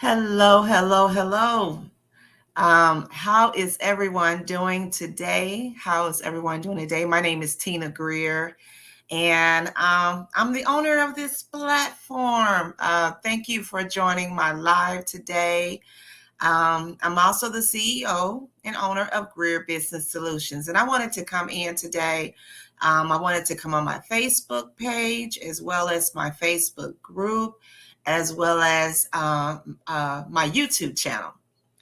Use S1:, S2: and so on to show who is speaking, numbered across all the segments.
S1: Hello, hello, hello. How is everyone doing today? How is everyone doing today? My name is Tina Greer, and I'm the owner of this platform. Thank you for joining my live today. I'm also the CEO and owner of Greer Business Solutions, and I wanted to come in today. I wanted to come on my Facebook page as well as my Facebook group, as well as my YouTube channel.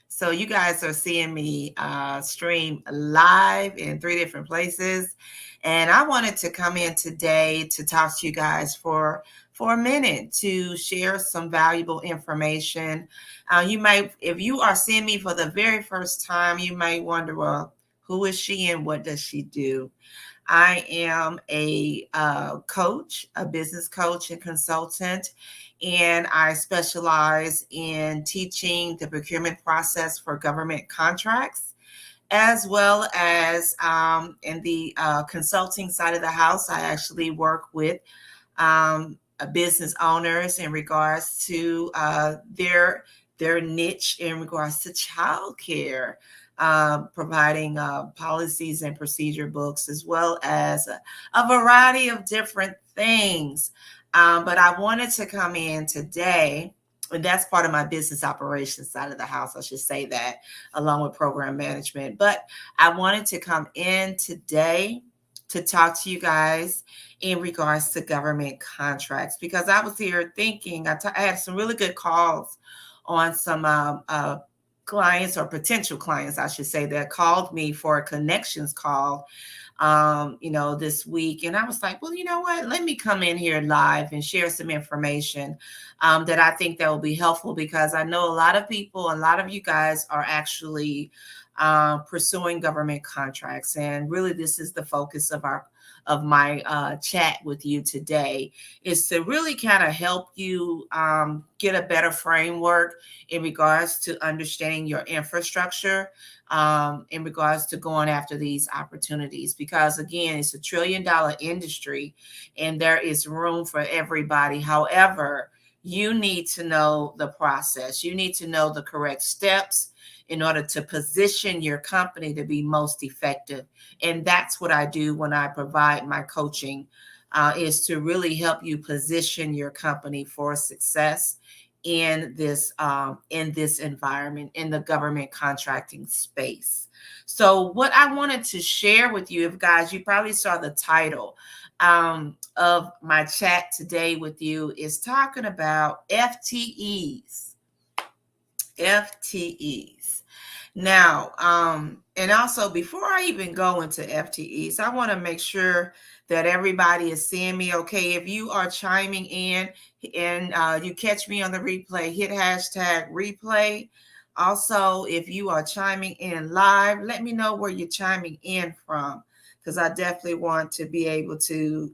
S1: So you guys are seeing me stream live in 3 different places, and I wanted to come in today to talk to you guys for a minute to share some valuable information. You might, if you are seeing me for the very first time, you might wonder, well, who is she and what does she do? I am a coach, a business coach and consultant, and I specialize in teaching the procurement process for government contracts, as well as in the consulting side of the house. I actually work with business owners in regards to their niche in regards to childcare, providing policies and procedure books, as well as a variety of different things. But I wanted to come in today, and that's part of my business operations side of the house, I should say that, along with program management. But I wanted to come in today to talk to you guys in regards to government contracts, because I was here thinking, I had some really good calls on some clients, or potential clients, I should say, that called me for a connections call, this week. And I was like, well, you know what? Let me come in here live and share some information that I think that will be helpful, because I know a lot of people, a lot of you guys are actually pursuing government contracts. And really, this is the focus of my chat with you today, is to really kind of help you get a better framework in regards to understanding your infrastructure, in regards to going after these opportunities. Because again, it's $1 trillion industry and there is room for everybody. However, you need to know the process. You need to know the correct steps in order to position your company to be most effective. And that's what I do when I provide my coaching, is to really help you position your company for success in this environment, in the government contracting space. So what I wanted to share with you, if guys, you probably saw the title of my chat today with you, is talking about FTEs. FTEs. Now, and also before I even go into FTEs, I want to make sure that everybody is seeing me okay. If you are chiming in and you catch me on the replay, hit hashtag replay. Also, if you are chiming in live, let me know where you're chiming in from, because I definitely want to be able to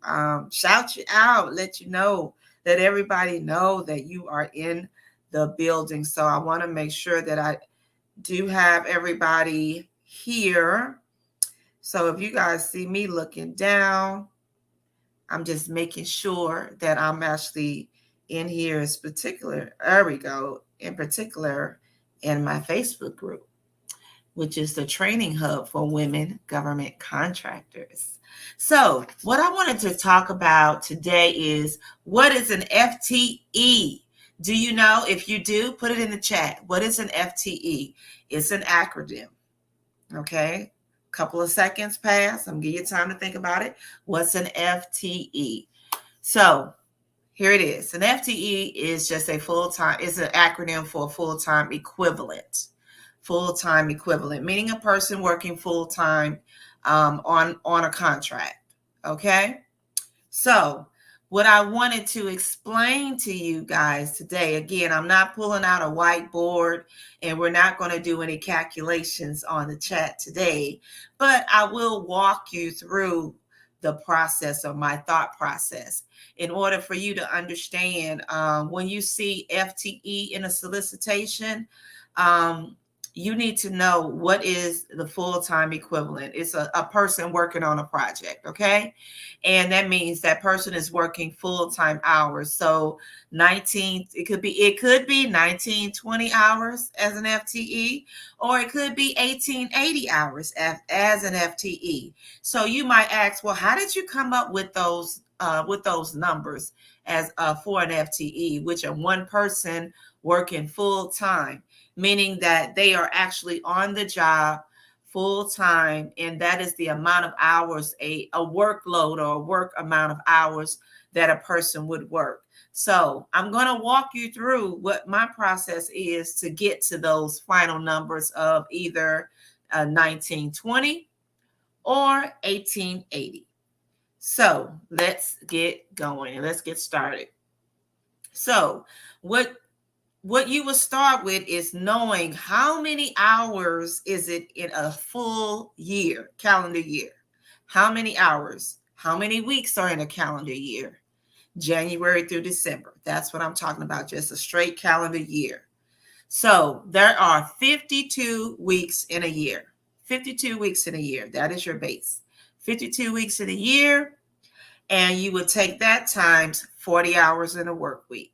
S1: shout you out, let you know, that everybody know that you are in the building. So I want to make sure that I do have everybody here. So if you guys see me looking down, I'm just making sure that I'm actually in here as particular. There we go. In particular, in my Facebook group, which is the training hub for women government contractors. So what I wanted to talk about today is, what is an FTE? Do you know? If you do, put it in the chat. What is an FTE? It's an acronym. Okay. Couple of seconds pass. I'm gonna give you time to think about it. What's an FTE? So here it is. An FTE is just a full-time, it's an acronym for full-time equivalent. Full-time equivalent, meaning a person working full-time on a contract. Okay. So what I wanted to explain to you guys today, again, I'm not pulling out a whiteboard and we're not going to do any calculations on the chat today, but I will walk you through the process of my thought process in order for you to understand when you see FTE in a solicitation, you need to know what is the full-time equivalent. It's a person working on a project, okay? And that means that person is working full-time hours. So 19, it could be 1920 hours as an FTE, or it could be 1880 hours as an FTE. So you might ask, well, how did you come up with those numbers as for an FTE, which are one person working full time, meaning that they are actually on the job full time, and that is the amount of hours, a workload or a work amount of hours that a person would work. So I'm going to walk you through what my process is to get to those final numbers of either 1920 or 1880. So let's get going. Let's get started. So what you will start with is knowing how many hours is it in a full year, calendar year. How many hours? How many weeks are in a calendar year? January through December. That's what I'm talking about, just a straight calendar year. So there are 52 weeks in a year. 52 weeks in a year. That is your base. 52 weeks in a year, and you would take that times 40 hours in a work week.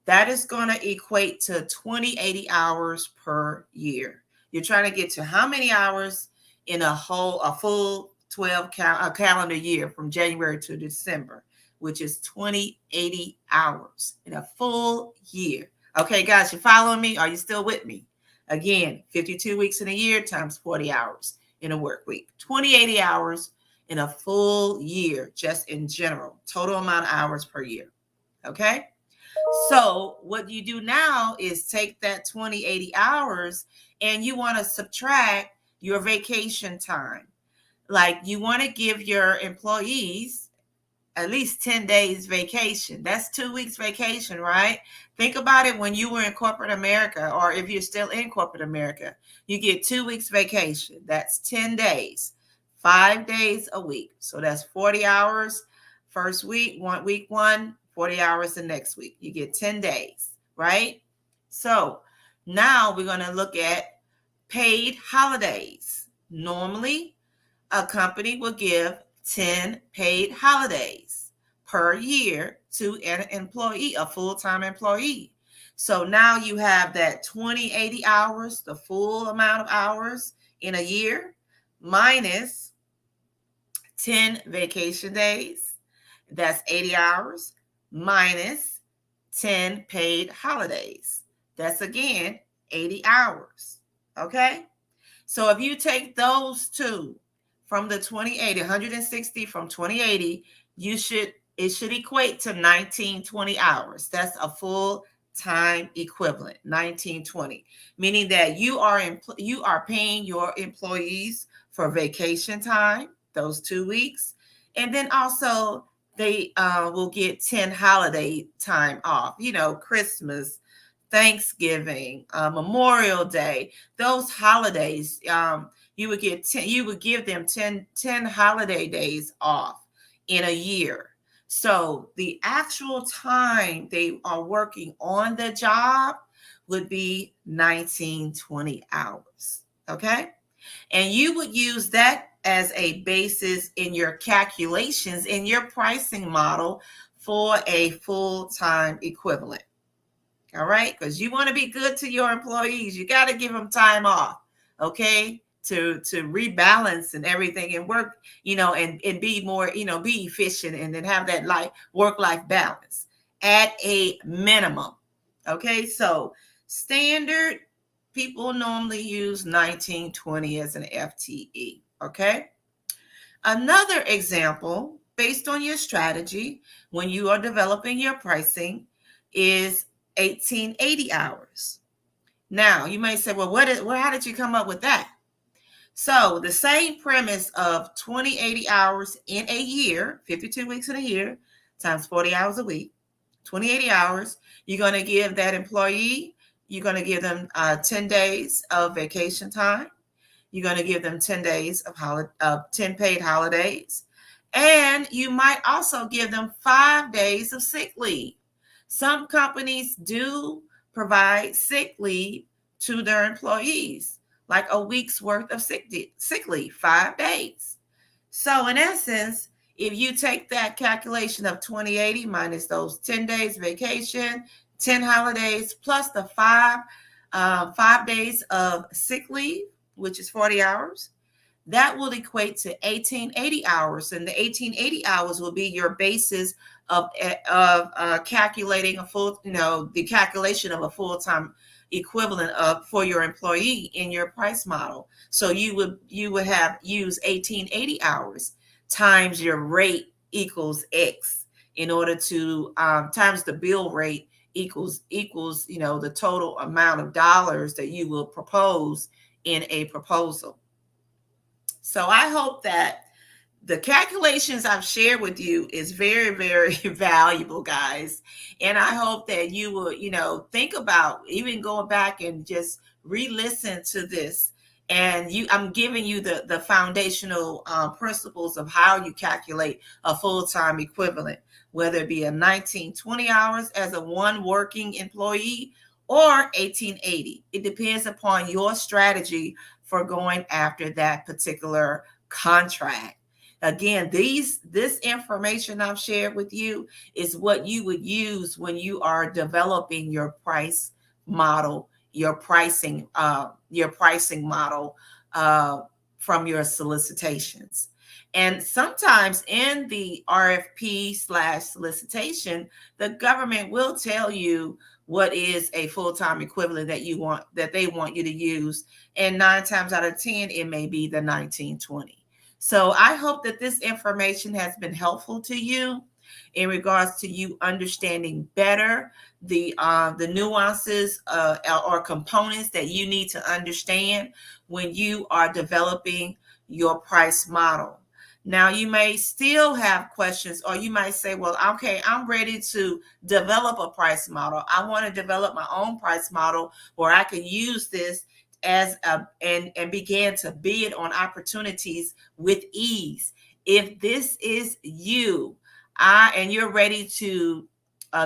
S1: That is going to equate to 2080 hours per year. You're trying to get to how many hours in a full 12 calendar year from January to December, which is 2080 hours in a full year. Okay, guys, you following me? Are you still with me? Again, 52 weeks in a year times 40 hours in a work week. 2080 hours in a full year, just in general, total amount of hours per year. Okay. So what you do now is take that 2080 hours and you want to subtract your vacation time. Like you want to give your employees at least 10 days vacation. That's 2 weeks vacation, right? Think about it when you were in corporate America, or if you're still in corporate America, you get 2 weeks vacation. That's 10 days, 5 days a week. So that's 40 hours first week, 40 hours the next week. You get 10 days, right? So now we're going to look at paid holidays. Normally, a company will give 10 paid holidays per year to an employee, a full-time employee. So now you have that 2080 hours, the full amount of hours in a year, minus 10 vacation days. That's 80 hours, minus 10 paid holidays. That's again 80 hours. Okay? So if you take those two from the 2080, 160 from 2080, it should equate to 1920 hours. That's a full time equivalent, 1920, meaning that you are paying your employees for vacation time, those 2 weeks, and then also they will get 10 holiday time off, Christmas, Thanksgiving, Memorial Day, those holidays. You would give them 10 holiday days off in a year. So the actual time they are working on the job would be 1920 hours. Okay. And you would use that as a basis in your calculations in your pricing model for a full-time equivalent. All right, because you want to be good to your employees. You got to give them time off, okay, to rebalance and everything and work, and be more, be efficient and then have that work-life balance at a minimum. Okay, so standard people normally use 1920 as an FTE. Okay. Another example, based on your strategy when you are developing your pricing, is 1880 hours. Now, you may say, well, how did you come up with that? So the same premise of 2080 hours in a year, 52 weeks in a year, times 40 hours a week, 2080 hours, you're going to give that employee, you're going to give them 10 days of vacation time. You're going to give them 10 days of 10 paid holidays. And you might also give them 5 days of sick leave. Some companies do provide sick leave to their employees, like a week's worth of sick leave, 5 days. So in essence, if you take that calculation of 2080 minus those 10 days vacation, 10 holidays, plus the 5 days of sick leave, which is 40 hours, that will equate to 1880 hours. And the 1880 hours will be your basis of calculating a full, the calculation of a full-time equivalent of for your employee in your price model. So you would have used 1880 hours times your rate equals X in order to times the bill rate equals the total amount of dollars that you will propose in a proposal. So I hope that the calculations I've shared with you is very, very valuable, guys. And I hope that you will, think about even going back and just re-listen to this. And I'm giving you the foundational principles of how you calculate a full-time equivalent, whether it be a 1920 hours as a one working employee or 1880. It depends upon your strategy for going after that particular contract. Again, this information I've shared with you is what you would use when you are developing your price model, your pricing model from your solicitations. And sometimes in the RFP slash solicitation, the government will tell you what is a full-time equivalent that they want you to use. And 9 times out of 10, it may be the 1920. So I hope that this information has been helpful to you in regards to you understanding better the nuances or components that you need to understand when you are developing your price model. Now, you may still have questions, or you might say, well, okay, I'm ready to develop a price model. I want to develop my own price model where I can use this and begin to bid on opportunities with ease. If this is you, and you're ready to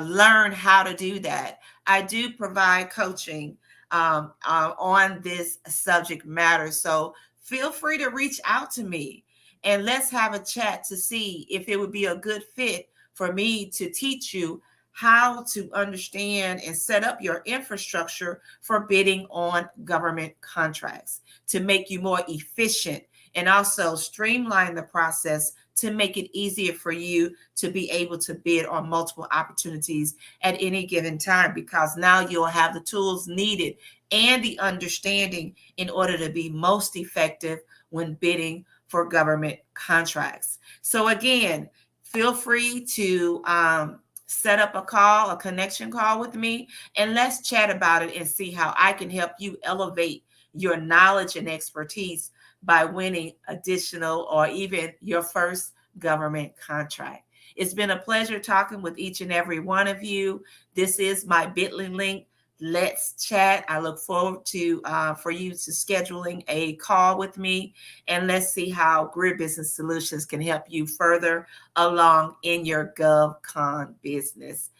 S1: learn how to do that, I do provide coaching on this subject matter. So feel free to reach out to me and let's have a chat to see if it would be a good fit for me to teach you how to understand and set up your infrastructure for bidding on government contracts to make you more efficient and also streamline the process to make it easier for you to be able to bid on multiple opportunities at any given time, because now you'll have the tools needed and the understanding in order to be most effective when bidding for government contracts. So again, feel free to set up a connection call with me, and let's chat about it and see how I can help you elevate your knowledge and expertise by winning additional or even your first government contract. It's been a pleasure talking with each and every one of you. This is my Bit.ly link. Let's chat. I look forward to for you to scheduling a call with me, and let's see how Greer Business Solutions can help you further along in your GovCon business,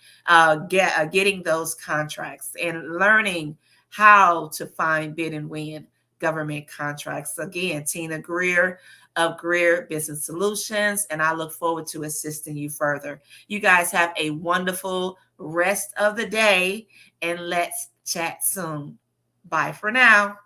S1: getting those contracts and learning how to find, bid, and win government contracts. Again, Tina Greer of Greer Business Solutions, and I look forward to assisting you further. You guys have a wonderful rest of the day, and let's chat soon. Bye for now.